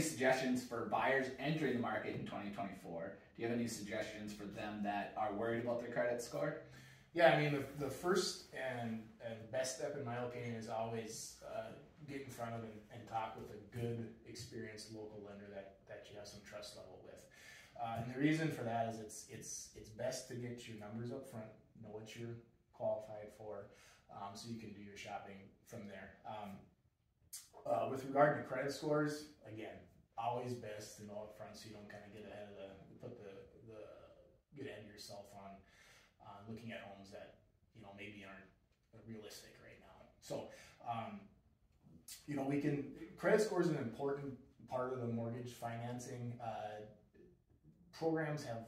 suggestions for buyers entering the market in 2024? Do you have any suggestions for them that are worried about their credit score? Yeah, I mean, the first and best step, in my opinion, is always get in front of and talk with a good, experienced local lender that you have some trust level with. And the reason for that is it's best to get your numbers up front, know what you're qualified for, so you can do your shopping from there. With regard to credit scores, again, always best to know up front so you don't kind of get ahead of get ahead of yourself on looking at homes that maybe aren't realistic right now. So credit score is an important part of the mortgage financing. Programs have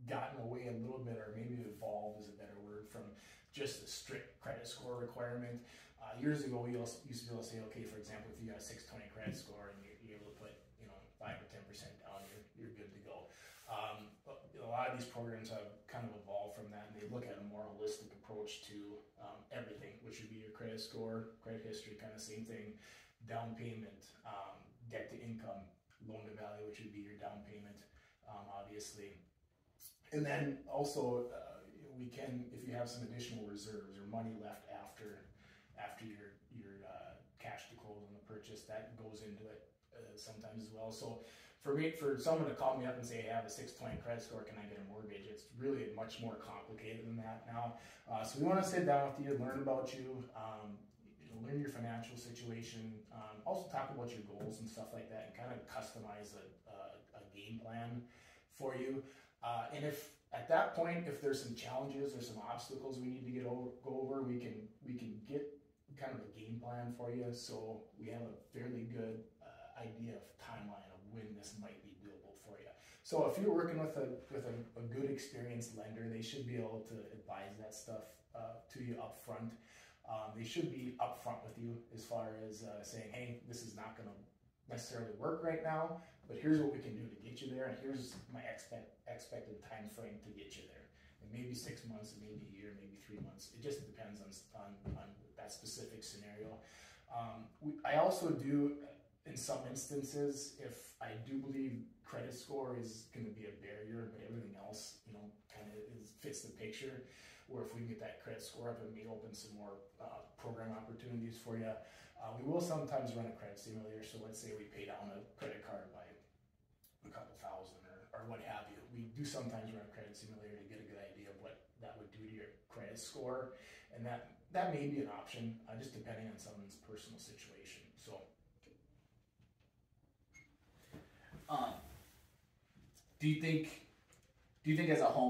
gotten away a little bit, or maybe evolved is a better word, from just a strict credit score requirement. Years ago, we used to be able to say, okay, for example, if you got a 620 credit score and you're able to put 5 or 10% down, you're good to go. But a lot of these programs have kind of evolved from that, and they look at a more holistic approach to everything, which would be your credit score, credit history, kind of same thing, down payment, debt to income, loan to value, which would be your down payment, obviously. And then also, we can, if you have some additional reserves or money left after your cash to close on the purchase, that goes into it sometimes as well. So for someone to call me up and say, hey, I have a 620 credit score, can I get a mortgage? It's really much more complicated than that now. So we want to sit down with you, learn about you, learn your financial situation, also talk about your goals and stuff like that, and kind of customize a game plan for you. And if at that point, if there's some challenges or some obstacles we need to go over, we can get kind of a game plan for you, so we have a fairly good idea of timeline of when this might be doable for you. So if you're working with a good experienced lender, they should be able to advise that stuff to you up front. They should be upfront with you as far as saying, hey, this is not going to necessarily work right now, but here's what we can do to get you there, and here's my expected time frame to get you there. It may be 6 months, it may be a year, maybe 3 months. It just depends on that specific scenario. I also do, in some instances, if I do believe credit score is going to be a barrier, but everything else, kind of fits the picture, or if we can get that credit score up, it may open some more program opportunities for you. We will sometimes run a credit simulator, so let's say we pay down a credit card by a couple thousand or what have you. We do sometimes run a credit simulator to get a good idea of what that would do to your credit score, and that may be an option, just depending on someone's personal situation. So, do you think as a home